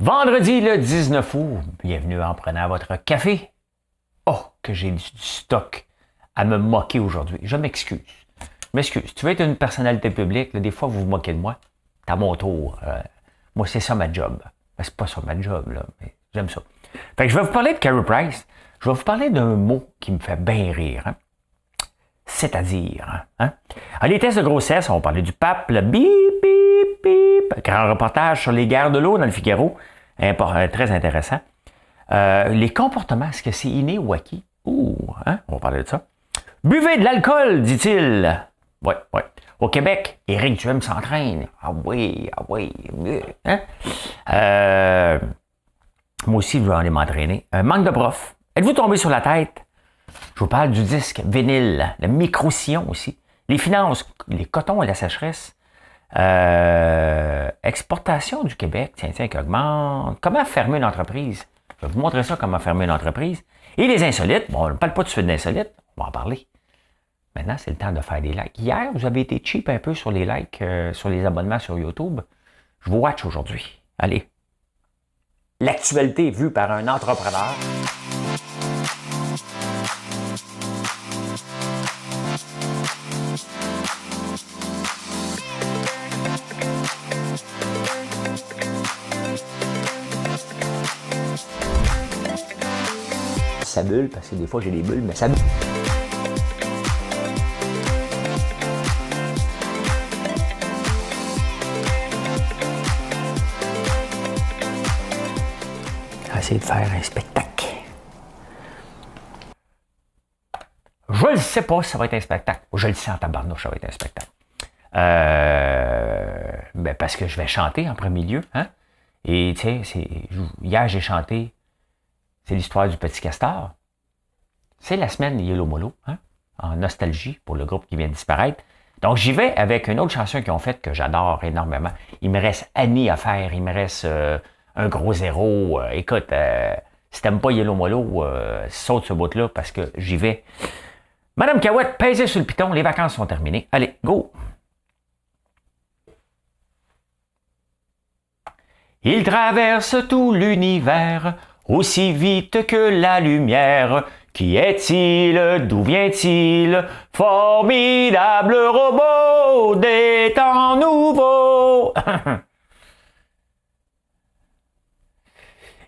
Vendredi le 19 août, bienvenue en prenant votre café. Oh, que j'ai du stock à me moquer aujourd'hui. Je m'excuse. Tu veux être une personnalité publique, là, des fois vous vous moquez de moi. C'est à mon tour. Moi, c'est ça ma job. Ben, c'est pas ça ma job, là, mais j'aime ça. Fait que je vais vous parler de Carey Price. Je vais vous parler d'un mot qui me fait bien rire. Hein? C'est-à-dire, hein? Alors, les tests de grossesse, on va parler du pape, le bip, bip, bip. Grand reportage sur les guerres de l'eau dans le Figaro. Très intéressant. Les comportements, est-ce que c'est inné ou acquis? Ouh, hein? On va parler de ça. Buvez de l'alcool, dit-il. Oui. Au Québec, Éric Duhem s'entraîne. Ah oui. Hein? Moi aussi, je vais aller m'entraîner. Manque de prof. Êtes-vous tombé sur la tête? Je vous parle du disque vinyle, le micro-sillon aussi. Les finances, les cotons et la sécheresse. Exportation du Québec, tiens, qui augmente. Comment fermer une entreprise? Je vais vous montrer ça, comment fermer une entreprise. Et les insolites, bon, on ne parle pas tout de suite d'insolites, on va en parler. Maintenant, c'est le temps de faire des likes. Hier, vous avez été cheap un peu sur les likes, sur les abonnements sur YouTube. Je vous watch aujourd'hui. Allez. L'actualité vue par un entrepreneur. Ça bulle, parce que des fois j'ai des bulles, mais ça bulle. Essayer de faire un spectacle. Je ne sais pas si ça va être un spectacle. Je le sais en tabarnouche, ça va être un spectacle. Ben parce que je vais chanter en premier lieu. Hein? Et tu sais, hier j'ai chanté, c'est l'histoire du petit castor. C'est la semaine Yellow Molo, hein? En nostalgie pour le groupe qui vient de disparaître. Donc j'y vais avec une autre chanson qu'ils ont faite que j'adore énormément. Il me reste Annie à faire, il me reste un gros zéro. Écoute, si t'aimes pas Yellow Molo, saute ce bout-là parce que j'y vais. Madame Cahouette, pèsez sur le piton, les vacances sont terminées. Allez, go! Il traverse tout l'univers aussi vite que la lumière. Qui est-il? D'où vient-il? Formidable robot des temps nouveaux!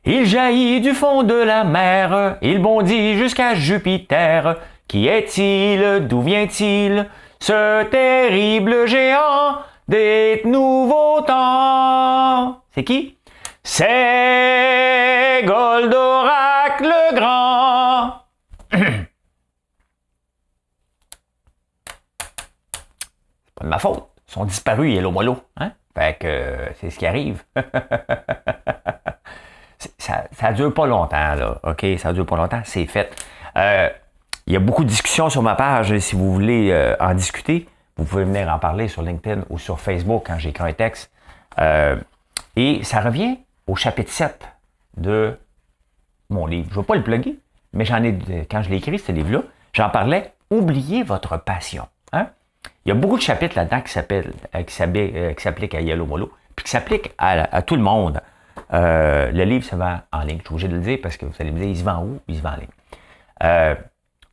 Il jaillit du fond de la mer, il bondit jusqu'à Jupiter. Qui est-il? D'où vient-il? Ce terrible géant des nouveaux temps. C'est qui? C'est Goldorak le Grand. C'est pas de ma faute. Ils sont disparus, Yellow Molo. Hein? Fait que c'est ce qui arrive. Ça dure pas longtemps, là. OK? Ça dure pas longtemps. C'est fait. Il y a beaucoup de discussions sur ma page. Si vous voulez en discuter, vous pouvez venir en parler sur LinkedIn ou sur Facebook quand j'écris un texte. Et ça revient au chapitre 7 de mon livre. Je ne vais pas le plugger, mais quand je l'ai écrit, ce livre-là, j'en parlais. Oubliez votre passion. Hein? Il y a beaucoup de chapitres là-dedans qui s'appliquent à Yellow Molo, puis qui s'appliquent à tout le monde. Le livre se vend en ligne. Je suis obligé de le dire parce que vous allez me dire, il se vend où? Il se vend en ligne.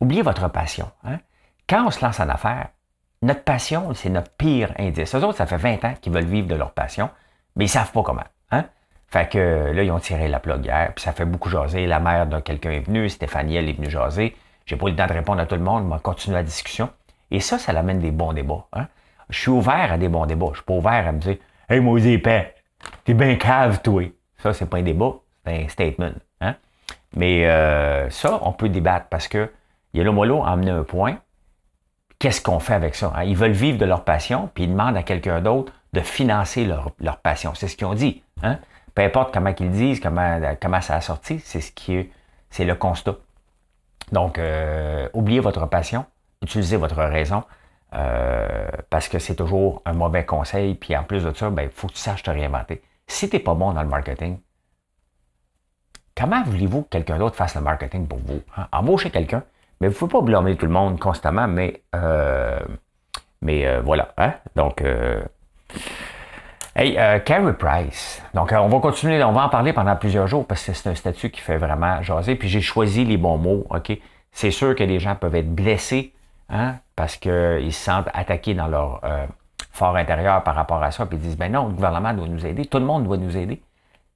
Oubliez votre passion. Hein? Quand on se lance en affaires, notre passion, c'est notre pire indice. Eux autres, ça fait 20 ans qu'ils veulent vivre de leur passion, mais ils ne savent pas comment. Hein? Fait que là, ils ont tiré la plug hier, puis ça fait beaucoup jaser. La mère de quelqu'un est venue, Stéphanie, elle est venue jaser. J'ai pas eu le temps de répondre à tout le monde, mais on continue la discussion. Et ça l'amène des bons débats. Hein? Je suis ouvert à des bons débats. Je suis pas ouvert à me dire « Hey, Maudit épais, t'es bien cave, toi. » Ça, c'est pas un débat, c'est un statement. Hein? Mais ça, on peut débattre parce que Yellow Molo a amené un point. Qu'est-ce qu'on fait avec ça? Hein? Ils veulent vivre de leur passion, puis ils demandent à quelqu'un d'autre de financer leur passion. C'est ce qu'ils ont dit. Hein? Peu importe comment ils disent, comment ça a sorti, c'est le constat. Donc, oubliez votre passion, utilisez votre raison, parce que c'est toujours un mauvais conseil, puis en plus de ça, il faut que tu saches te réinventer. Si tu n'es pas bon dans le marketing, comment voulez-vous que quelqu'un d'autre fasse le marketing pour vous? Hein? Embauchez quelqu'un, mais vous ne pouvez pas blâmer tout le monde constamment, mais voilà. Hein? Donc, Hey, Carey Price. Donc, on va continuer, on va en parler pendant plusieurs jours parce que c'est un statut qui fait vraiment jaser. Puis j'ai choisi les bons mots, OK? C'est sûr que les gens peuvent être blessés, hein, parce qu'ils se sentent attaqués dans leur fort intérieur par rapport à ça, puis ils disent, ben non, le gouvernement doit nous aider, tout le monde doit nous aider.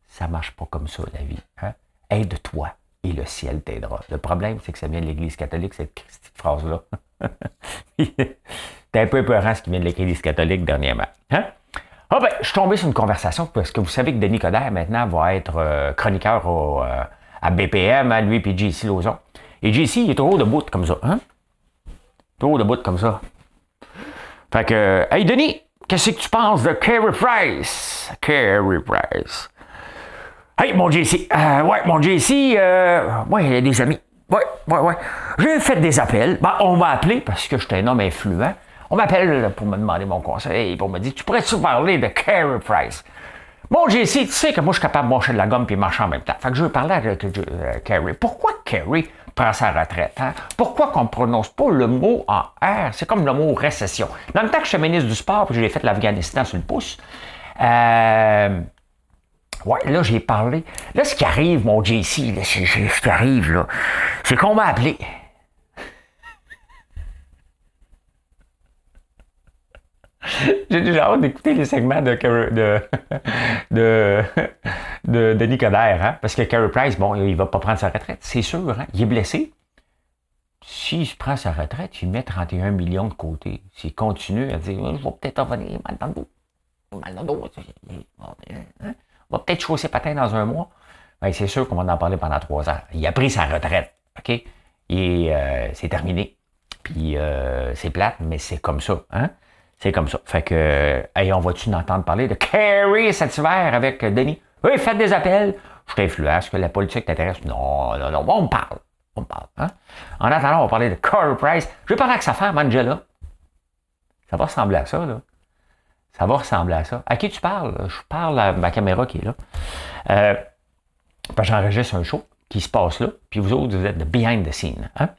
Ça marche pas comme ça, la vie. Hein? Aide-toi et le ciel t'aidera. Le problème, c'est que ça vient de l'Église catholique, cette petite phrase-là. C'est un peu épeurant ce qui vient de l'Église catholique dernièrement. Hein? Ah ben, je suis tombé sur une conversation parce que vous savez que Denis Coderre, maintenant, va être chroniqueur à BPM, hein, lui et JC Lauzon. Et JC, il est toujours debout comme ça. Hein? Toujours debout comme ça. Fait que, hey Denis, qu'est-ce que tu penses de Carey Price? Carey Price. Hey, mon JC. Mon JC, ouais, il y a des amis. Ouais. J'ai fait des appels. Ben, on m'a appelé parce que j'étais un homme influent. On m'appelle pour me demander mon conseil, pour me dire, tu pourrais-tu parler de Carey Price? Bon, JC, tu sais que moi, je suis capable de mâcher de la gomme et marcher en même temps. Fait que je veux parler avec Carey. Pourquoi Carey prend sa retraite? Hein? Pourquoi qu'on ne prononce pas le mot en R? C'est comme le mot récession. Dans le temps que je suis ministre du Sport, puis j'ai fait l'Afghanistan sur le pouce, ouais, là, j'ai parlé. Là, ce qui arrive, mon JC, là, ce qui arrive, là, c'est qu'on m'a appelé. J'ai déjà hâte d'écouter les segments de Denis Coderre, hein? Parce que Carey Price, bon, il va pas prendre sa retraite, c'est sûr, hein? Il est blessé. S'il se prend sa retraite, il met 31 millions de côté. S'il continue à dire, je vais peut-être revenir mal dans le dos. Mal dans le dos. Hein? On va peut-être chausser patin dans un mois. Ben, c'est sûr qu'on va en parler pendant 3 ans. Il a pris sa retraite, OK? Et c'est terminé. Puis c'est plate, mais c'est comme ça, hein? C'est comme ça. Fait que, hey, on va-tu entendre parler de Carey cet hiver avec Denis? Oui, faites des appels. Je suis influent. Est-ce que la politique t'intéresse? Non. On me parle. Hein? En attendant, on va parler de Carey Price. Je vais parler avec sa femme, Angela. Ça va ressembler à ça, là. Ça va ressembler à ça. À qui tu parles? Je parle à ma caméra qui est là. J'enregistre un show qui se passe là, puis vous autres, vous êtes de behind the scene. Hein?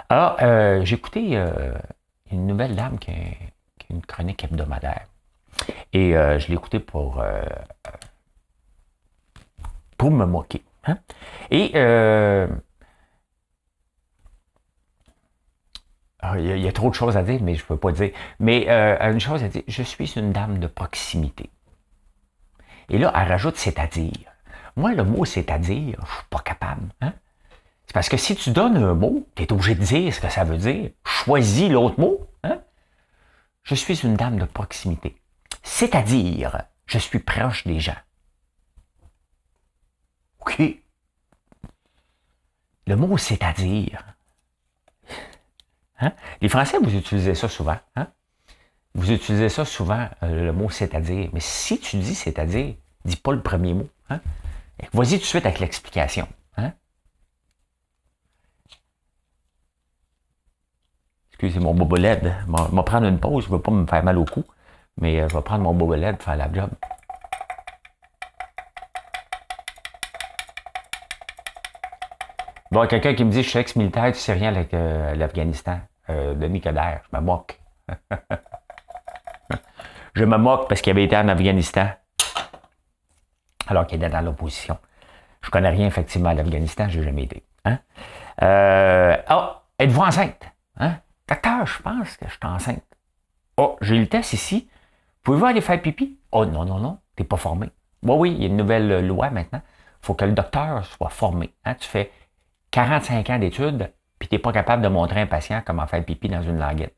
Alors, j'ai écouté une nouvelle dame qui a une chronique hebdomadaire. Et je l'ai écouté pour me moquer. Hein? Et il y a trop de choses à dire, mais je ne peux pas dire. Mais une chose à dire, je suis une dame de proximité. Et là, elle rajoute c'est-à-dire. Moi, le mot c'est-à-dire, je ne suis pas capable. Hein? C'est parce que si tu donnes un mot, tu es obligé de dire ce que ça veut dire. Choisis l'autre mot. Hein? Je suis une dame de proximité. C'est-à-dire, je suis proche des gens. OK. Le mot c'est-à-dire. Hein? Les Français, vous utilisez ça souvent. Hein? Vous utilisez ça souvent, le mot c'est-à-dire. Mais si tu dis c'est-à-dire, dis pas le premier mot. Hein? Vas-y tout de suite avec l'explication. Hein? Excusez mon bobo LED. Je vais prendre une pause, je ne veux pas me faire mal au cou, mais je vais prendre mon bobo LED pour faire la job. Bon, quelqu'un qui me dit je suis ex-militaire, tu sais rien avec l'Afghanistan. Denis Coderre, je me moque. Je me moque parce qu'il avait été en Afghanistan alors qu'il était dans l'opposition. Je connais rien effectivement à l'Afghanistan, je n'ai jamais été. Hein? Êtes-vous enceinte? Hein? Docteur, je pense que je suis enceinte. Oh, j'ai le test ici. Pouvez-vous aller faire pipi? Oh non, t'es pas formé. Oui, il y a une nouvelle loi maintenant. Il faut que le docteur soit formé. Hein? Tu fais 45 ans d'études, puis tu n'es pas capable de montrer à un patient comment faire pipi dans une languette.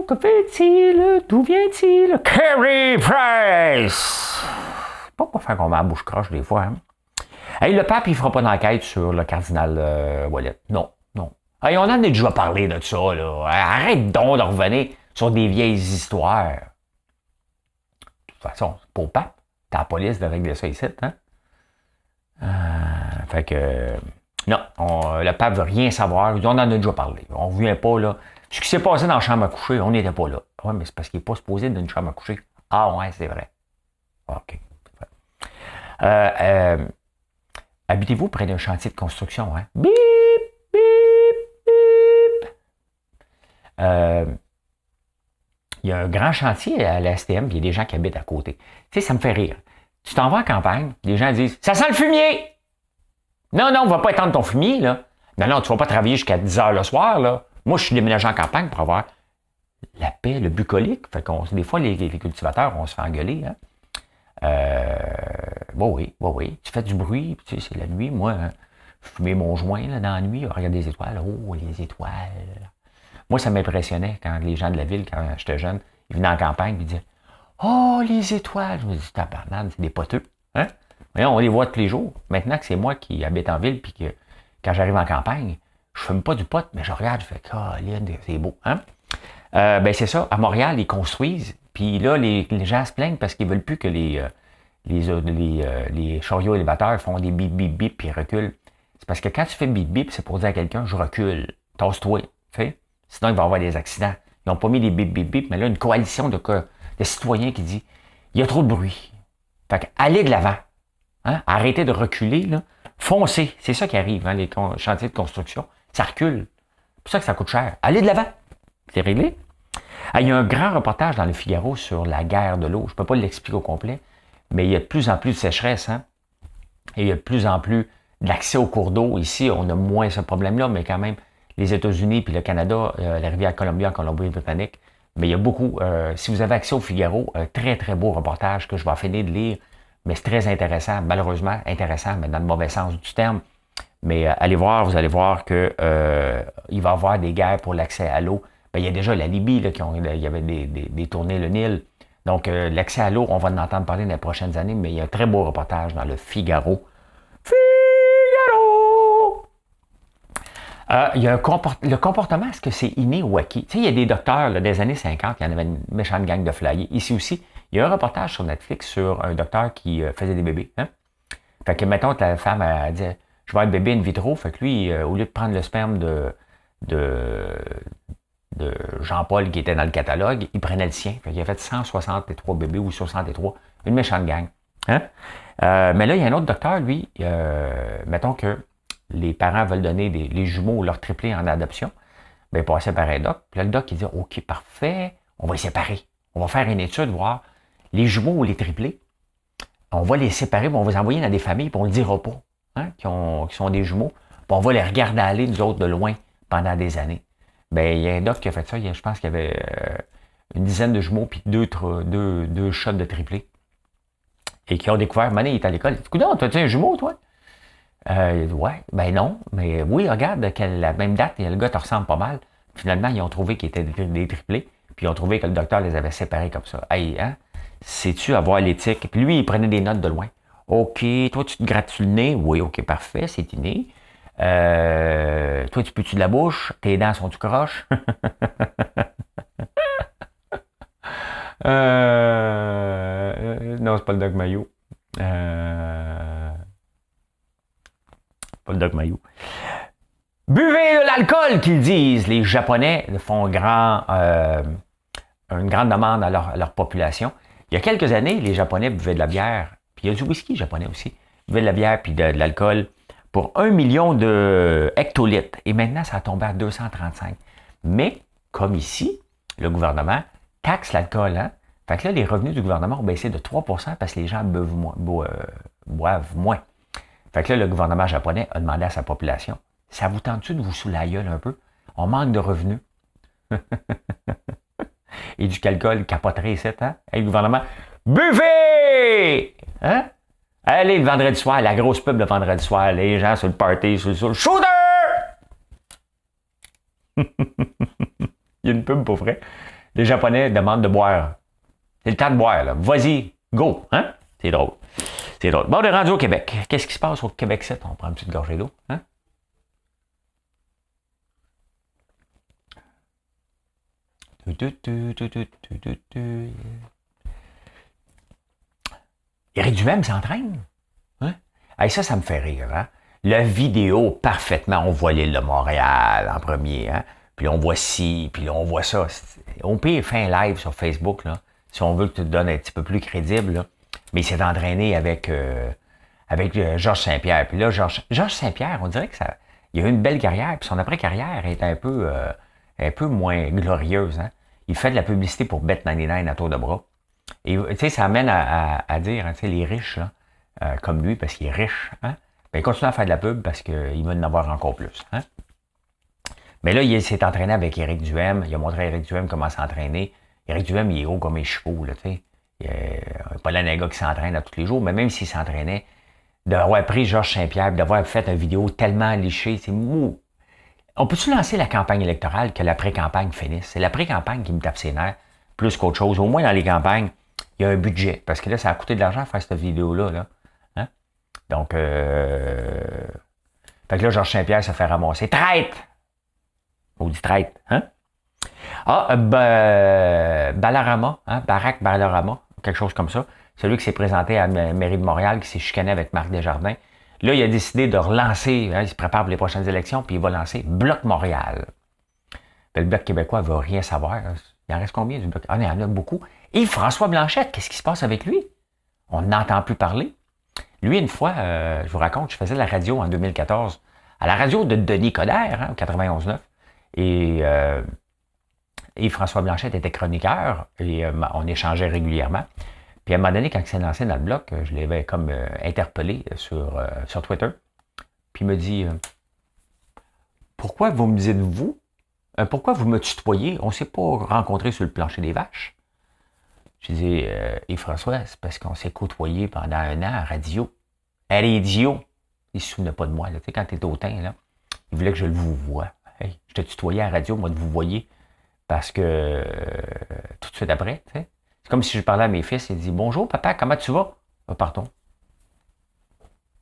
Que fait-il? D'où vient-il? Carey Price! Pas pour faire qu'on met la bouche croche des fois. Hein? Hey, le pape, il ne fera pas d'enquête sur le cardinal Ouellet. Non. Hey, on en a déjà parlé de ça. Là. Arrête donc de revenir sur des vieilles histoires. De toute façon, c'est pas au pape. T'as la police de régler ça ici. Hein? Fait que... Non, le pape ne veut rien savoir. On en a déjà parlé. On ne vient pas là. Ce qui s'est passé dans la chambre à coucher, on n'était pas là. Oui, mais c'est parce qu'il n'est pas supposé d'une chambre à coucher. Ah ouais, c'est vrai. OK. Habitez-vous près d'un chantier de construction, hein? Bip, bip, bip. Il y a un grand chantier à la STM, puis il y a des gens qui habitent à côté. Tu sais, ça me fait rire. Tu t'en vas en campagne, les gens disent « Ça sent le fumier! » Non, non, on va pas étendre ton fumier, là. Non, non, tu vas pas travailler jusqu'à 10 heures le soir, là. Moi, je suis déménagé en campagne pour avoir la paix, le bucolique. Fait qu'on, des fois, les cultivateurs, on se fait engueuler, hein. Oui. Tu fais du bruit, tu sais, c'est la nuit. Moi, hein, je fumais mon joint, là, dans la nuit, regarde les étoiles. Oh, les étoiles! Moi, ça m'impressionnait quand les gens de la ville, quand j'étais jeune, ils venaient en campagne et ils disaient « Oh, les étoiles! » Je me dis « Tabarnane, c'est des poteux. Hein? » Mais on les voit tous les jours. Maintenant que c'est moi qui habite en ville puis que quand j'arrive en campagne, je fume pas du pot, mais je regarde, je fais « Caroline, c'est beau. » Hein? Ben c'est ça. À Montréal, ils construisent. Puis là, les gens se plaignent parce qu'ils veulent plus que les chariots élévateurs font des bip, bip, bip puis ils reculent. C'est parce que quand tu fais bip, bip, c'est pour dire à quelqu'un « Je recule. Tasse-toi. » Tu sais? Sinon, il va y avoir des accidents. Ils n'ont pas mis des bip, bip, bip, mais là, une coalition de citoyens qui dit il y a trop de bruit. Fait que allez de l'avant. Hein? Arrêtez de reculer. Là. Foncez. C'est ça qui arrive, hein, les chantiers de construction. Ça recule. C'est pour ça que ça coûte cher. Allez de l'avant. C'est réglé. Ah, il y a un grand reportage dans le Figaro sur la guerre de l'eau. Je ne peux pas l'expliquer au complet, mais il y a de plus en plus de sécheresse. Hein? Et il y a de plus en plus d'accès aux cours d'eau. Ici, on a moins ce problème-là, mais quand même, les États-Unis puis le Canada, la rivière Columbia en Colombie-Britannique. Mais il y a beaucoup, si vous avez accès au Figaro, un très, très beau reportage que je vais finir de lire, mais c'est très intéressant, malheureusement intéressant, mais dans le mauvais sens du terme. Mais allez voir, vous allez voir que il va y avoir des guerres pour l'accès à l'eau. Ben, il y a déjà la Libye, là, il y avait des tournées le Nil. Donc, l'accès à l'eau, on va en entendre parler dans les prochaines années, mais il y a un très beau reportage dans le Figaro. Il y a le comportement, est-ce que c'est inné ou acquis? Tu sais, il y a des docteurs là, des années 50, il y en avait une méchante gang de flyers. Ici aussi, il y a un reportage sur Netflix sur un docteur qui faisait des bébés. Hein? Fait que, mettons, la femme a dit « Je vais être bébé in vitro », fait que lui, au lieu de prendre le sperme de Jean-Paul qui était dans le catalogue, il prenait le sien. Fait qu'il a fait 163 bébés ou 63, une méchante gang. Hein? Mais là, il y a un autre docteur, lui, mettons que les parents veulent donner les jumeaux ou leurs triplés en adoption, bien, ils passaient par un doc. Puis là, le doc, il dit, OK, parfait, on va les séparer. On va faire une étude, voir les jumeaux ou les triplés. On va les séparer, puis on va les envoyer dans des familles, puis on ne le dira pas, hein, qui sont des jumeaux. Puis on va les regarder aller, nous autres, de loin, pendant des années. Bien, il y a un doc qui a fait ça. Je pense qu'il y avait une dizaine de jumeaux, puis deux shots de triplés. Et qui ont découvert, Mané, il est à l'école. Il dit, coudonc, t'as-tu un jumeau, toi? Il dit, ouais, ben non, mais oui, regarde, la même date, et le gars te ressemble pas mal. Finalement, ils ont trouvé qu'ils étaient des triplés, puis ils ont trouvé que le docteur les avait séparés comme ça. Hey, hein? Sais-tu avoir l'éthique? Puis lui, il prenait des notes de loin. OK, toi, tu te grattes le nez? Oui, OK, parfait, c'est inné. Toi, tu peux-tu de la bouche? Tes dents sont-tu croches? Non, c'est pas le Doc Mayo. Pas le Doc Mayo. Buvez de l'alcool, qu'ils disent. Les Japonais font une grande demande à leur population. Il y a quelques années, les Japonais buvaient de la bière, puis il y a du whisky japonais aussi. Ils buvaient de la bière puis de l'alcool pour 1 million de hectolitres. Et maintenant, ça a tombé à 235. Mais, comme ici, le gouvernement taxe l'alcool. Hein? Fait que là, les revenus du gouvernement ont baissé de 3% parce que les gens boivent moins. Fait que là, le gouvernement japonais a demandé à sa population, ça vous tente-tu de vous sous la gueule un peu? On manque de revenus. Et du calcul capoterait ici, hein? Et le gouvernement, buvez! Hein? Allez, le vendredi soir, la grosse pub le vendredi soir, les gens sur le party, sur le shooter! Il y a une pub pour vrai. Les Japonais demandent de boire. C'est le temps de boire, là. Vas-y, go! Hein? C'est drôle. C'est drôle. Bon, on est rendu au Québec. Qu'est-ce qui se passe au Québec 7? On prend une petite gorgée d'eau. Hein? Éric Duhem s'entraîne. Hein? Hey, ça me fait rire. Hein? La vidéo, parfaitement, on voit l'île de Montréal en premier. Hein? Puis on voit ci, puis on voit ça. On peut faire un live sur Facebook, là, si on veut que tu te donnes un petit peu plus crédible. Là. Mais il s'est entraîné avec Georges Saint-Pierre. Puis là, Georges Saint-Pierre, on dirait que ça, il a eu une belle carrière. Puis son après-carrière est un peu un peu moins glorieuse. Hein? Il fait de la publicité pour Bet99 à tour de bras. Et tu sais, ça amène à dire, hein, tu sais, les riches, là, comme lui, parce qu'il est riche, hein, ben, il continue à faire de la pub parce qu'il veut en avoir encore plus. Hein? Mais là, il s'est entraîné avec Éric Duhem. Il a montré à Éric Duhem comment s'entraîner. Éric Duhem, il est haut comme les chevaux, là, tu sais. Il n'est pas là un gars qui s'entraîne à tous les jours, mais même s'il s'entraînait, d'avoir pris Georges Saint-Pierre, d'avoir fait une vidéo tellement lichée, c'est mou. On peut-tu lancer la campagne électorale que la pré-campagne finisse? C'est la pré-campagne qui me tape ses nerfs, plus qu'autre chose. Au moins, dans les campagnes, il y a un budget. Parce que là, ça a coûté de l'argent à faire cette vidéo-là. Là. Hein? Donc, fait que là, Georges Saint-Pierre se fait ramasser. Traite! On dit traite, hein? Ah, Balarama, hein? Barack Balarama, quelque chose comme ça. Celui qui s'est présenté à la mairie de Montréal, qui s'est chicané avec Marc Desjardins. Là, il a décidé de relancer, hein, il se prépare pour les prochaines élections, puis il va lancer Bloc Montréal. Puis le Bloc québécois ne veut rien savoir. Il en reste combien du Bloc? Ah, il y en a beaucoup. Et François Blanchet, qu'est-ce qui se passe avec lui? On n'entend plus parler. Lui, une fois, je vous raconte, je faisais de la radio en 2014, à la radio de Denis Coderre, hein, au 91.9. Et François Blanchet était chroniqueur, et on échangeait régulièrement. Puis à un moment donné, quand il s'est lancé dans le bloc, je l'avais comme interpellé sur Twitter. Puis il me dit pourquoi vous me dites vous? Pourquoi vous me tutoyez? On ne s'est pas rencontrés sur le plancher des vaches. Je dis et François, c'est parce qu'on s'est côtoyés pendant 1 an à radio. À radio. Il ne se souvenait pas de moi. Là. Tu sais, quand tu étais au teint, là, il voulait que je le vous voie. Hey, je te tutoyais à la radio, moi, de vous voyer. Parce que tout de suite après, tu sais. C'est comme si je parlais à mes fils et dis bonjour papa, comment tu vas? Pardon.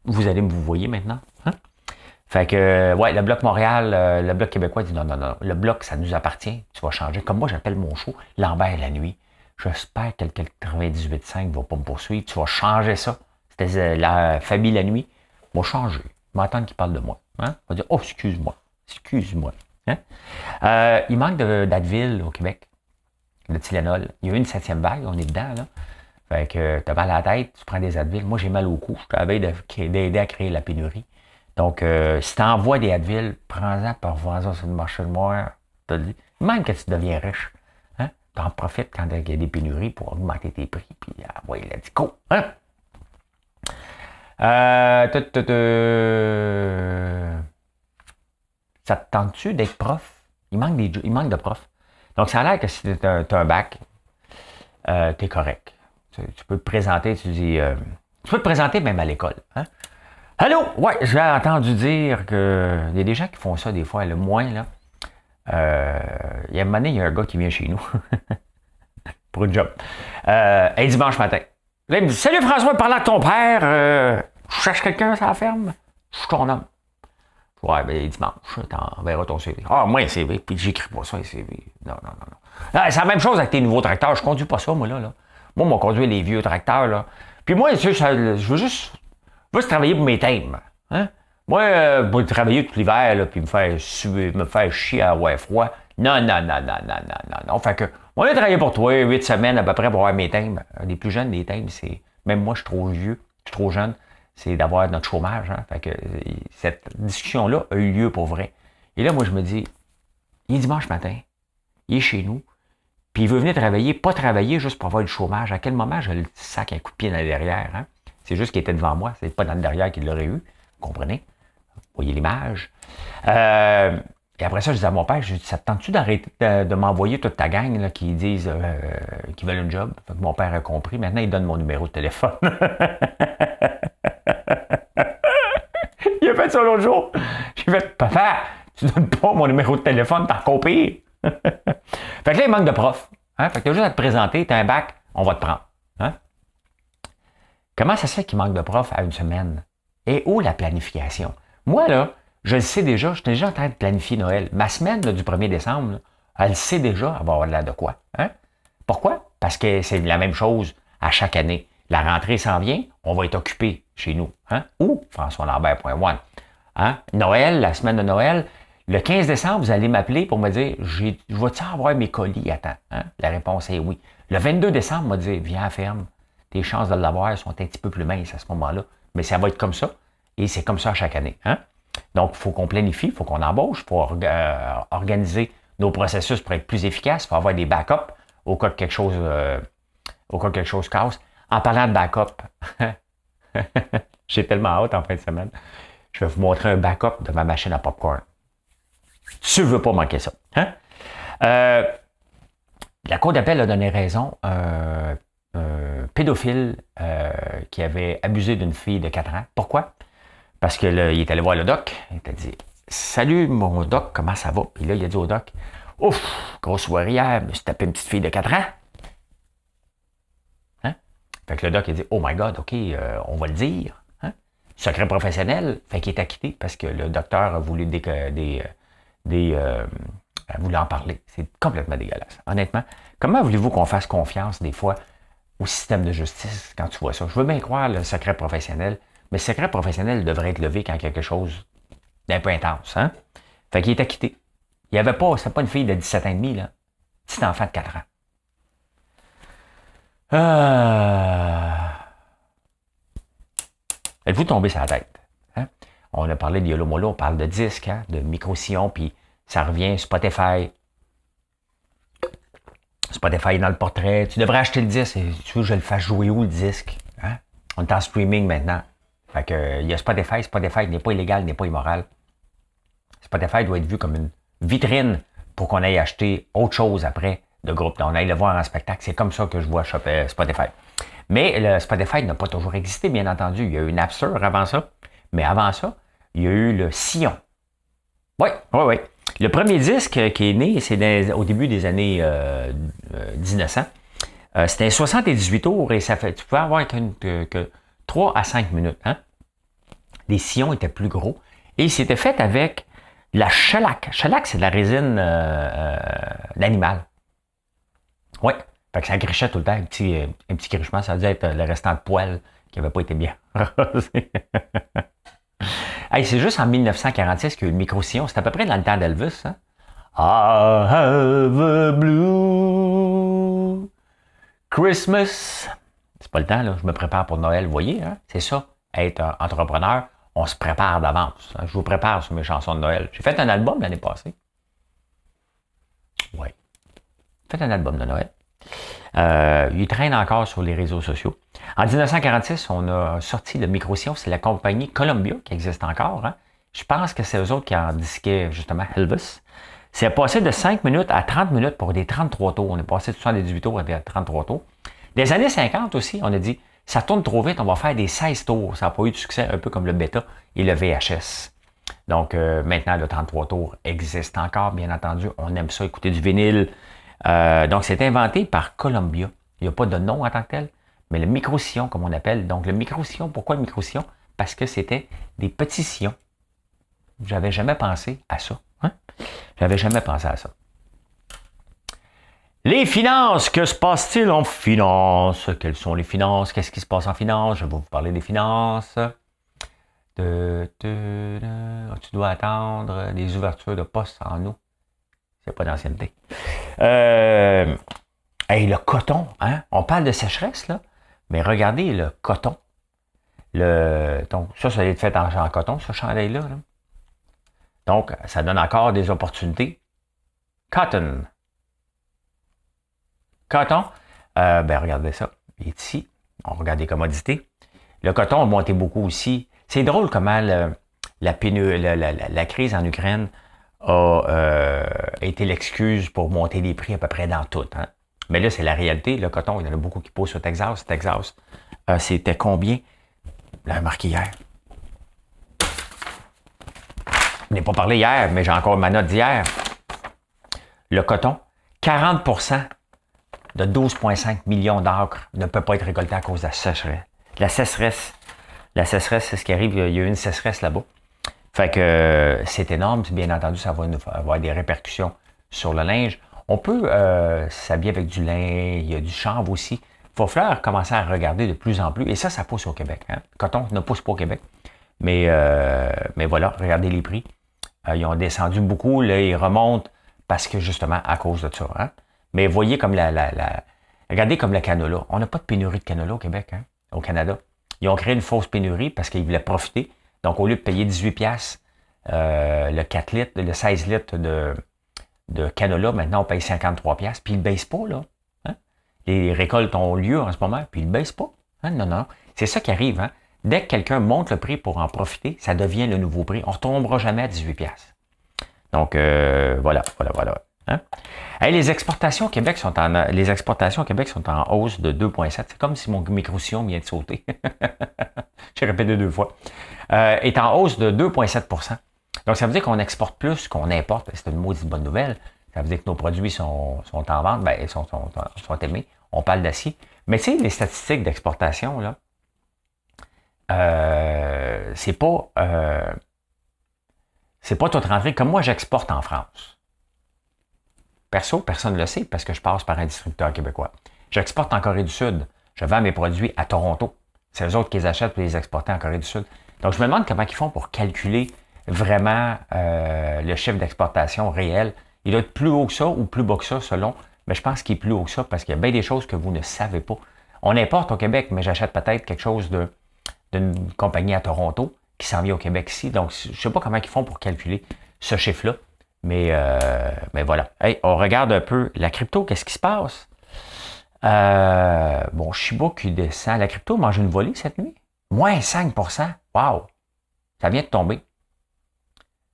Vous allez me vous voyez maintenant. Hein? Fait que, ouais, le Bloc Montréal, le Bloc québécois dit non. Le Bloc, ça nous appartient. Tu vas changer. Comme moi, j'appelle mon show Lambert la nuit. J'espère que le 98.5 ne va pas me poursuivre. Tu vas changer ça. C'était la famille la nuit. Va changer. M'entendre qu'il parle de moi. Hein? On va dire oh, excuse-moi. Hein? Il manque d'Advil au Québec. Le Tylenol. Il y a eu une 7e vague, on est dedans, là. Fait que t'as mal à la tête, tu prends des Advil. Moi, j'ai mal au cou. Je suis à la veille d'aider à créer la pénurie. Donc, si t'envoies des Advil, prends-en par voir sur le marché noir. Même que tu deviens riche. Hein? T'en profites quand il y a des pénuries pour augmenter tes prix. Puis, ouais, il a dit go. Hein? Ça te tente-tu d'être prof? Il manque de profs. Donc, ça a l'air que si tu as un bac, tu es correct. Tu peux te présenter, tu dis... tu peux te présenter même à l'école. Hein? Allô? Ouais, j'ai entendu dire que... Il y a des gens qui font ça des fois, le moins, là. Il y a un moment donné, il y a un gars qui vient chez nous. pour une job. Un dimanche matin. Là, il me dit, salut François, parle à ton père. Je cherche quelqu'un à la ferme. Je suis ton homme. Ouais, ben dimanche, t'enverras ton CV. Ah, moi, un CV, puis j'écris pas ça, un CV. Non. C'est la même chose avec tes nouveaux tracteurs. Je conduis pas ça, moi, là. Moi, on conduit les vieux tracteurs, là. Puis moi, tu sais, je veux juste travailler pour mes thèmes. Hein? Moi, pour travailler tout l'hiver, là, puis me faire chier à avoir froid. Non. Fait que, moi, j'ai travaillé pour toi 8 semaines à peu près pour avoir mes thèmes. Les plus jeunes, les thèmes, c'est... Même moi, je suis trop vieux, je suis trop jeune. C'est d'avoir notre chômage. Hein? Fait que cette discussion-là a eu lieu pour vrai. Et là, moi, je me dis, il est dimanche matin, il est chez nous, puis il veut venir travailler, pas travailler juste pour avoir du chômage. À quel moment je le sac un coup de pied dans le derrière? Hein? C'est juste qu'il était devant moi, c'est pas dans le derrière qu'il l'aurait eu. Vous comprenez? Vous voyez l'image. Et après ça, je dis à mon père, je dis, ça te tente-tu d'arrêter de m'envoyer toute ta gang là, qui disent qu'ils veulent un job? Fait que mon père a compris. Maintenant, il donne mon numéro de téléphone. Il a fait ça l'autre jour. J'ai fait, papa, tu donnes pas mon numéro de téléphone, t'as compris? Fait que là, il manque de profs. Hein? Fait que t'as juste à te présenter, t'as un bac, on va te prendre. Hein? Comment ça se fait qu'il manque de profs à une semaine? Et où la planification? Moi, là, je le sais déjà, je suis déjà en train de planifier Noël. Ma semaine là, du 1er décembre, là, elle sait déjà, elle va avoir l'air de quoi. Hein? Pourquoi? Parce que c'est la même chose à chaque année. La rentrée s'en vient, on va être occupé chez nous. Hein? Ou FrançoisLambert.one. Hein? Noël, la semaine de Noël, le 15 décembre, vous allez m'appeler pour me dire, je vais-tu avoir mes colis à temps? Hein? La réponse est oui. Le 22 décembre, on va dire, viens à la ferme. Tes chances de l'avoir sont un petit peu plus minces à ce moment-là. Mais ça va être comme ça. Et c'est comme ça à chaque année. Hein? Donc, il faut qu'on planifie, il faut qu'on embauche, il faut organiser nos processus pour être plus efficaces. Il faut avoir des backups au cas que quelque chose, casse. En parlant de backup, j'ai tellement hâte en fin de semaine. Je vais vous montrer un backup de ma machine à popcorn. Tu ne veux pas manquer ça. Hein? La Cour d'appel a donné raison à un pédophile qui avait abusé d'une fille de 4 ans. Pourquoi? Parce qu'il est allé voir le doc. Il t'a dit « Salut mon doc, comment ça va? » Puis là, il a dit au doc « Ouf, grosse soirée hier, je me suis tapé une petite fille de 4 ans. » Hein? Fait que le doc a dit « Oh my God, OK, on va le dire. Hein? » Secret professionnel, fait qu'il est acquitté parce que le docteur a voulu a voulu en parler. C'est complètement dégueulasse. Honnêtement, comment voulez-vous qu'on fasse confiance des fois au système de justice quand tu vois ça? Je veux bien croire le secret professionnel, mais le secret professionnel devrait être levé quand quelque chose d'un peu intense. Hein? Fait qu'il est acquitté. Il n'y avait pas, c'était pas une fille de 17 ans et demi, là. Petit enfant de 4 ans. Êtes-vous tombé sur la tête? Hein? On a parlé de Yolo Molo, on parle de disques, hein, de micro-sillons, puis ça revient Spotify. Spotify est dans le portrait. Tu devrais acheter le disque. Et tu veux que je le fasse jouer où, le disque? Hein? On est en streaming maintenant. Fait que, il y a Spotify. Spotify n'est pas illégal, n'est pas immoral. Spotify doit être vu comme une vitrine pour qu'on aille acheter autre chose après de groupe. On aille le voir en spectacle. C'est comme ça que je vois Spotify. Mais le Spotify n'a pas toujours existé, bien entendu. Il y a eu Napster avant ça. Mais avant ça, il y a eu le Sillon. Oui. Le premier disque qui est né, c'est au début des années 1900. C'était 78 tours et ça fait, tu pouvais avoir que 3 à 5 minutes. Hein? Les sillons étaient plus gros. Et c'était fait avec la shellac. Shellac, c'est de la résine d'animal. Oui. Fait que ça grichait tout le temps. Un petit grichement, ça devait être le restant de poils qui n'avait pas été bien rasé. Hey, c'est juste en 1946 qu'il y a eu le micro-sillon. C'est à peu près dans le temps d'Elvis. Hein? I have a blue Christmas. C'est pas le temps, là. Je me prépare pour Noël, vous voyez. Hein? C'est ça, être entrepreneur. On se prépare d'avance. Hein? Je vous prépare sur mes chansons de Noël. J'ai fait un album l'année passée. Oui. J'ai fait un album de Noël. Il traîne encore sur les réseaux sociaux. En 1946, on a sorti le micro-sillon. C'est la compagnie Columbia qui existe encore. Hein? Je pense que c'est eux autres qui en disquaient justement Elvis. C'est passé de 5 minutes à 30 minutes pour des 33 tours. On est passé de 78 tours à des 33 tours. Des années 50 aussi, on a dit, ça tourne trop vite, on va faire des 16 tours. Ça n'a pas eu de succès, un peu comme le bêta et le VHS. Donc maintenant, le 33 tours existe encore, bien entendu. On aime ça, écouter du vinyle. Donc, c'est inventé par Columbia. Il n'y a pas de nom en tant que tel, mais le micro-sillon, comme on appelle. Donc, le micro-sillon, pourquoi le micro-sillon? Parce que c'était des petits sillons. J'avais jamais pensé à ça. Hein? J'avais jamais pensé à ça. Les finances, que se passe-t-il en finance? Quelles sont les finances? Qu'est-ce qui se passe en finance? Je vais vous parler des finances. Tu dois attendre des ouvertures de postes en eau. C'est pas d'ancienneté. Le coton, hein? On parle de sécheresse, là, mais regardez le coton. Donc, ça va être fait en coton, ce chandail-là. Là. Donc, ça donne encore des opportunités. Cotton. Coton, regardez ça. Il est ici. On regarde les commodités. Le coton a monté beaucoup aussi. C'est drôle comment la crise en Ukraine a été l'excuse pour monter les prix à peu près dans tout. Hein? Mais là, c'est la réalité. Le coton, il y en a beaucoup qui poussent au Texas. Texas, c'était combien? Je l'ai remarqué hier. Je n'ai pas parlé hier, mais j'ai encore ma note d'hier. Le coton, 40% de 12,5 millions d'acres ne peut pas être récolté à cause de la sécheresse. La sécheresse, c'est ce qui arrive. Il y a eu une sécheresse là-bas. Fait que c'est énorme. Bien entendu, ça va avoir des répercussions sur le linge. On peut s'habiller avec du lin. Il y a du chanvre aussi. Il va falloir commencer à regarder de plus en plus. Et ça pousse au Québec. Hein? Le coton ne pousse pas au Québec. Mais voilà, regardez les prix. Ils ont descendu beaucoup. Là, ils remontent parce que justement, à cause de ça. Hein? Mais voyez comme regardez comme le canola. On n'a pas de pénurie de canola au Québec, hein? Au Canada. Ils ont créé une fausse pénurie parce qu'ils voulaient profiter. Donc, au lieu de payer 18$, le 4 litres, le 16 litres de canola, maintenant, on paye 53$, puis ils ne baissent pas, là. Hein? Les récoltes ont lieu en ce moment, puis ils ne baissent pas. Hein? Non, non. C'est ça qui arrive. Hein? Dès que quelqu'un monte le prix pour en profiter, ça devient le nouveau prix. On ne retombera jamais à 18$. Donc, voilà. Hein? Hey, les exportations au Québec sont en hausse de 2,7. C'est comme si mon micro-sillon vient de sauter. J'ai répété 2 fois. Est en hausse de 2,7%. Donc, ça veut dire qu'on exporte plus qu'on importe. C'est une maudite bonne nouvelle. Ça veut dire que nos produits sont en vente, sont aimés. On parle d'acier. Mais tu sais, les statistiques d'exportation, là, c'est pas toute rentrée. Comme moi, j'exporte en France. Perso, personne ne le sait parce que je passe par un distributeur québécois. J'exporte en Corée du Sud. Je vends mes produits à Toronto. C'est eux autres qui les achètent pour les exporter en Corée du Sud. Donc, je me demande comment ils font pour calculer vraiment le chiffre d'exportation réel. Il doit être plus haut que ça ou plus bas que ça, selon. Mais je pense qu'il est plus haut que ça parce qu'il y a bien des choses que vous ne savez pas. On importe au Québec, mais j'achète peut-être quelque chose d'une compagnie à Toronto qui s'en vient au Québec ici. Donc, je ne sais pas comment ils font pour calculer ce chiffre-là. Mais voilà. Hey, on regarde un peu la crypto, qu'est-ce qui se passe? Bon, Shiba qui descend. La crypto mange une volée cette nuit. Moins 5%. Wow! Ça vient de tomber.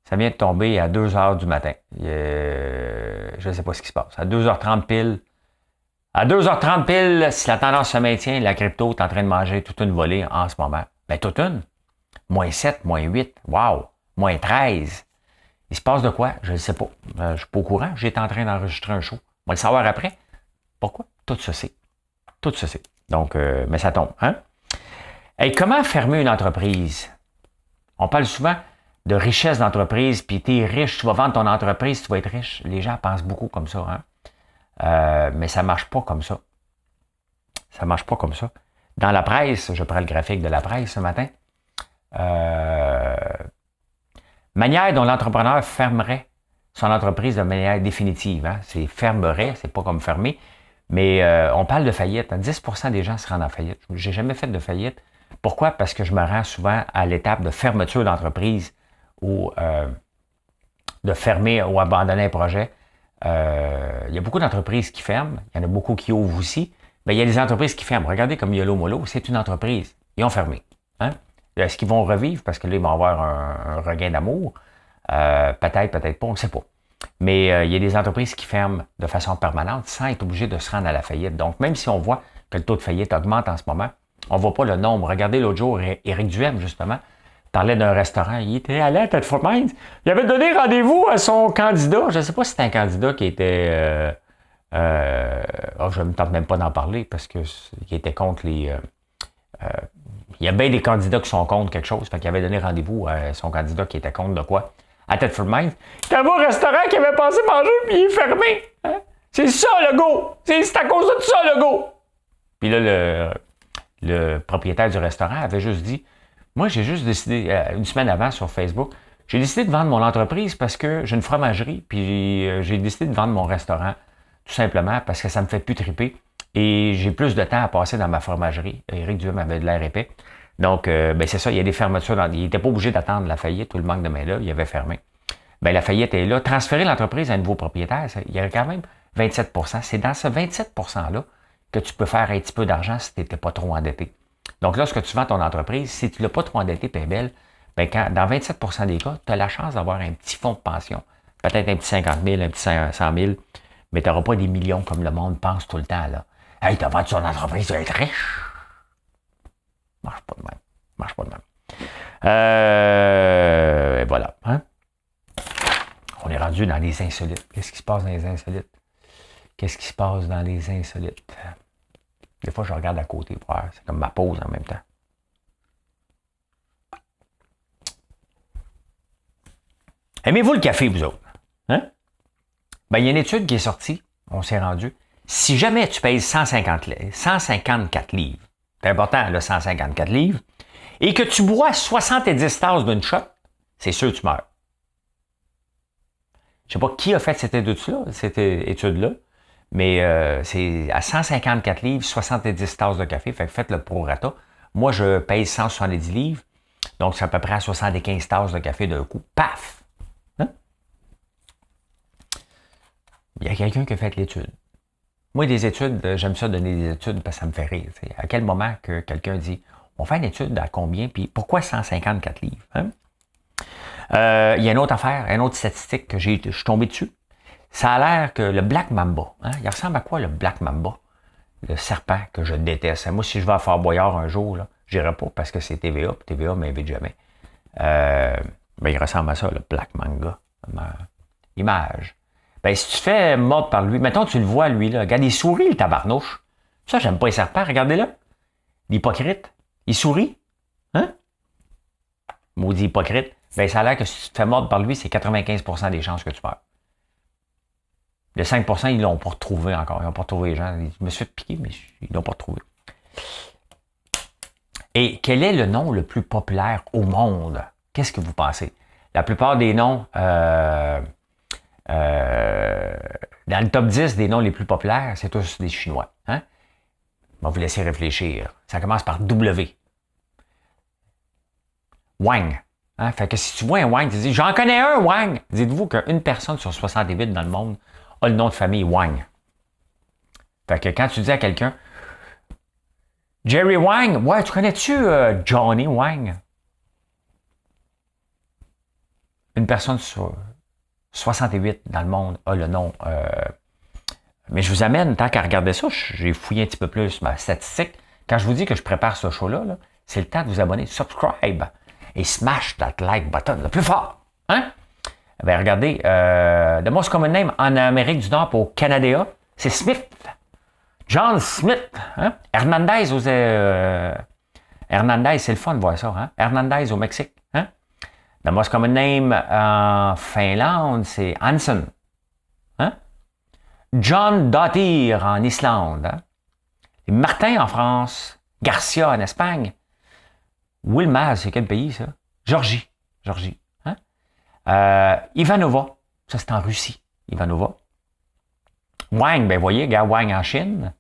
Ça vient de tomber à 2h du matin. Je ne sais pas ce qui se passe. À 2h30 pile. À 2h30 pile, si la tendance se maintient, la crypto est en train de manger toute une volée en ce moment. Ben, toute une. Moins 7, moins 8. Wow! Moins 13. Il se passe de quoi? Je ne sais pas. Je ne suis pas au courant. J'étais en train d'enregistrer un show. On va le savoir après. Pourquoi? Tout se sait. Tout se sait. Donc, mais ça tombe. Hein? Hey, comment fermer une entreprise? On parle souvent de richesse d'entreprise, puis tu es riche, tu vas vendre ton entreprise, tu vas être riche. Les gens pensent beaucoup comme ça. Hein? Mais ça ne marche pas comme ça. Ça ne marche pas comme ça. Dans la presse, je prends le graphique de la presse ce matin, manière dont l'entrepreneur fermerait son entreprise de manière définitive. Hein? C'est fermerait, c'est pas comme fermer, mais on parle de faillite. 10% des gens se rendent en faillite. J'ai jamais fait de faillite. Pourquoi? Parce que je me rends souvent à l'étape de fermeture d'entreprise ou de fermer ou abandonner un projet. Il y a beaucoup d'entreprises qui ferment. Il y en a beaucoup qui ouvrent aussi. Mais il y a des entreprises qui ferment. Regardez comme Yolo Molo, c'est une entreprise. Ils ont fermé. Hein? Est-ce qu'ils vont revivre parce que là, ils vont avoir un regain d'amour? Peut-être, peut-être pas, on ne sait pas. Mais il y a des entreprises qui ferment de façon permanente sans être obligés de se rendre à la faillite. Donc, même si on voit que le taux de faillite augmente en ce moment, on ne voit pas le nombre. Regardez l'autre jour, Éric Duhem, justement, parlait d'un restaurant. Il était allé à Thetford Mines. Il avait donné rendez-vous à son candidat. Je ne sais pas si c'était un candidat qui était... je ne me tente même pas d'en parler parce qu'il était contre les... il y a bien des candidats qui sont contre quelque chose. Fait qu'il avait donné rendez-vous à son candidat qui était contre de quoi? À Thetford Mines. Il avait un restaurant qui avait passé manger puis il est fermé. Hein? C'est ça le go! C'est à cause de ça le go! Puis là, le propriétaire du restaurant avait juste dit, moi j'ai juste décidé, une semaine avant sur Facebook, j'ai décidé de vendre mon entreprise parce que j'ai une fromagerie puis j'ai décidé de vendre mon restaurant tout simplement parce que ça me fait plus triper. Et j'ai plus de temps à passer dans ma fromagerie. Éric Duhem avait de l'air épais. Donc, c'est ça, il y a des fermetures. Il n'était pas obligé d'attendre la faillite ou le manque de main-d'œuvre, il avait fermé. La faillite est là. Transférer l'entreprise à un nouveau propriétaire, il y a quand même 27%. C'est dans ce 27%-là que tu peux faire un petit peu d'argent si tu n'étais pas trop endetté. Donc, lorsque tu vends ton entreprise, si tu ne l'as pas trop endetté, puis belle, dans 27% des cas, tu as la chance d'avoir un petit fonds de pension. Peut-être un petit 50 000, un petit 100 000, mais tu n'auras pas des millions comme le monde pense tout le temps, là. Hey, t'as vendu ton entreprise, tu vas être riche. Marche pas de même. Marche pas de même. Et voilà. Hein? On est rendu dans les insolites. Qu'est-ce qui se passe dans les insolites? Qu'est-ce qui se passe dans les insolites? Des fois, je regarde à côté pour voir. C'est comme ma pause en même temps. Aimez-vous le café, vous autres? Hein? Il y a une étude qui est sortie. On s'est rendu. Si jamais tu pèses 154 livres, c'est important, là, 154 livres, et que tu bois 70 tasses d'une shot, c'est sûr que tu meurs. Je ne sais pas qui a fait cette étude-là, mais c'est à 154 livres, 70 tasses de café, fait que faites le prorata. Moi, je pèse 170 livres, donc c'est à peu près à 75 tasses de café d'un coup. Paf! Hein? Il y a quelqu'un qui a fait l'étude. Moi, des études, j'aime ça donner des études parce que ça me fait rire. T'sais. À quel moment que quelqu'un dit, on fait une étude à combien, puis pourquoi 154 livres? Hein? Il y a une autre affaire, une autre statistique que je suis tombé dessus. Ça a l'air que le Black Mamba, hein, il ressemble à quoi le Black Mamba? Le serpent que je déteste. Moi, si je vais à Fort Boyard un jour, là, j'irai pas parce que c'est TVA, puis TVA m'invite jamais. Ben, il ressemble à ça, le Black Manga. Image. Ben, si tu fais mordre par lui, mettons, tu le vois, lui, là. Regarde, il sourit, le tabarnouche. Ça, j'aime pas les serpents. Regardez-le. L'hypocrite. Il sourit. Hein? Maudit hypocrite. Ben, ça a l'air que si tu te fais mordre par lui, c'est 95% des chances que tu meurs. Le 5%, ils l'ont pas retrouvé encore. Ils n'ont pas retrouvé les gens. Je me suis fait piquer, mais ils l'ont pas retrouvé. Et quel est le nom le plus populaire au monde? Qu'est-ce que vous pensez? La plupart des noms, dans le top 10 des noms les plus populaires, c'est tous des Chinois. Hein? On va vous laisser réfléchir. Ça commence par W. Wang. Hein? Fait que si tu vois un Wang, tu dis, j'en connais un Wang. Dites-vous qu'une personne sur 68 dans le monde a le nom de famille Wang. Fait que quand tu dis à quelqu'un, Jerry Wang, ouais, tu connais-tu Johnny Wang? Une personne sur 68 dans le monde a le nom. Mais je vous amène, tant qu'à regarder ça, j'ai fouillé un petit peu plus ma statistique. Quand je vous dis que je prépare ce show-là, là, c'est le temps de vous abonner, subscribe et smash that like button le plus fort. Hein? Ben regardez, the most common name en Amérique du Nord pour au Canada, c'est Smith. John Smith. Hein? Hernandez aux... Hernandez, c'est le fun de voir ça. Hein? Hernandez au Mexique. Hein? The most common name en Finlande, c'est Hansen. Hein? John Dottir en Islande. Hein? Et Martin en France. Garcia en Espagne. Wilmaz, c'est quel pays ça? Georgie. Hein? Ivanova, ça c'est en Russie. Ivanova. Wang, ben voyez, gars, Wang en Chine.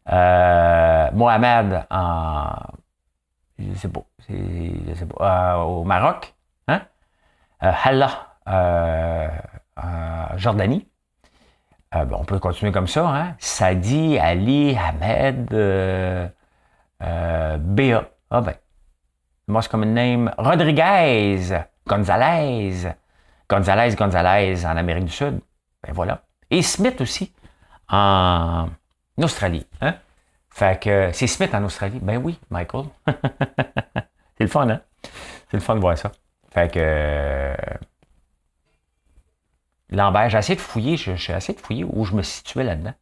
Mohamed en... Je sais pas, au Maroc. Hein? Halla en Jordanie. Ben, on peut continuer comme ça. Hein? Sadi, Ali, Ahmed, Béa. Ah ben. Most common name, Rodriguez, Gonzalez en Amérique du Sud. Ben voilà. Et Smith aussi en Australie. Hein? Fait que c'est Smith en Australie. Ben oui, Michael. C'est le fun, hein? C'est le fun de voir ça. Fait que Lambert, j'ai essayé de fouiller, où je me situais là-dedans.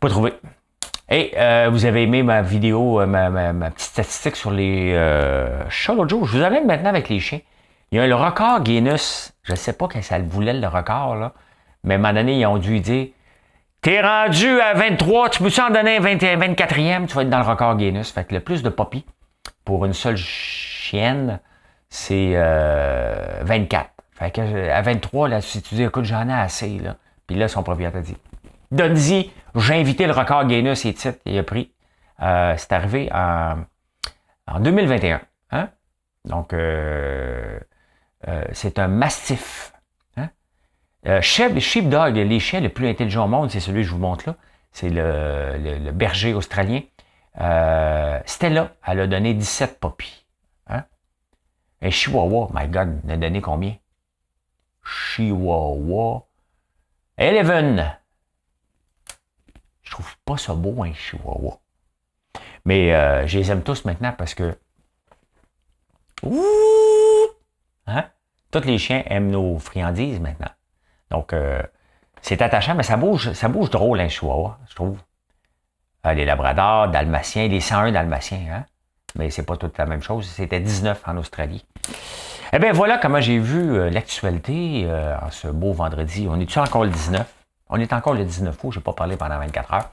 Pas trouvé. Et vous avez aimé ma vidéo, ma petite statistique sur les chats l'autre jour. Je vous amène maintenant avec les chiens. Il y a le record Guinness. Je ne sais pas que ça le voulait, le record, là. Mais à un moment donné, ils ont dû dire, t'es rendu à 23, tu peux-tu en donner un 24e? Tu vas être dans le record Guinness. Fait que le plus de poppies pour une seule chienne, c'est 24. Fait que à 23, là, si tu dis, écoute, j'en ai assez, là. Puis là, son propriétaire dit, donne-y, j'ai invité le record Guinness et titre, il a pris. C'est arrivé en 2021. Hein? Donc, c'est un mastif. Hein? Sheepdog, les chiens les plus intelligents au monde, c'est celui que je vous montre là. C'est le berger australien. Stella, elle a donné 17 puppies. Hein? Un chihuahua, my God, il a donné combien? Chihuahua. 11. Je trouve pas ça beau, un chihuahua. Mais je les aime tous maintenant parce que... Ouh! Hein? Tous les chiens aiment nos friandises maintenant. Donc, c'est attachant, mais ça bouge drôle, un chihuahua, je trouve. Les labradors, dalmatiens, les 101 dalmatiens, hein? Mais c'est pas toute la même chose. C'était 19 en Australie. Eh bien, voilà comment j'ai vu l'actualité en ce beau vendredi. On est-tu encore le 19? On est encore le 19 août, je n'ai pas parlé pendant 24 heures.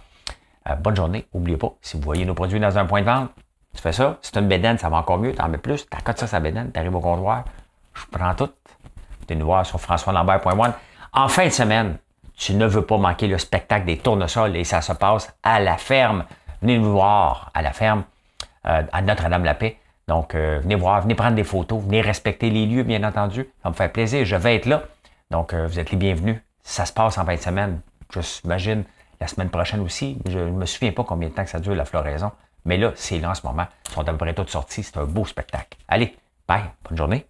Bonne journée, n'oubliez pas, si vous voyez nos produits dans un point de vente, tu fais ça. Si tu as une bédaine, ça va encore mieux, tu en mets plus, tu accotes ça sa bédaine, tu arrives au comptoir, je prends tout. Tu es nous voir sur françoislambert.one. En fin de semaine, tu ne veux pas manquer le spectacle des tournesols et ça se passe à la ferme. Venez nous voir à la ferme, à Notre-Dame-la-Paix. Donc, venez voir, venez prendre des photos, venez respecter les lieux, bien entendu. Ça me fait plaisir, je vais être là. Donc, vous êtes les bienvenus. Ça se passe en fin de semaine. J'imagine la semaine prochaine aussi. Je ne me souviens pas combien de temps que ça dure la floraison. Mais là, c'est là en ce moment. Ils sont à peu près tous sortis. C'est un beau spectacle. Allez, bye. Bonne journée.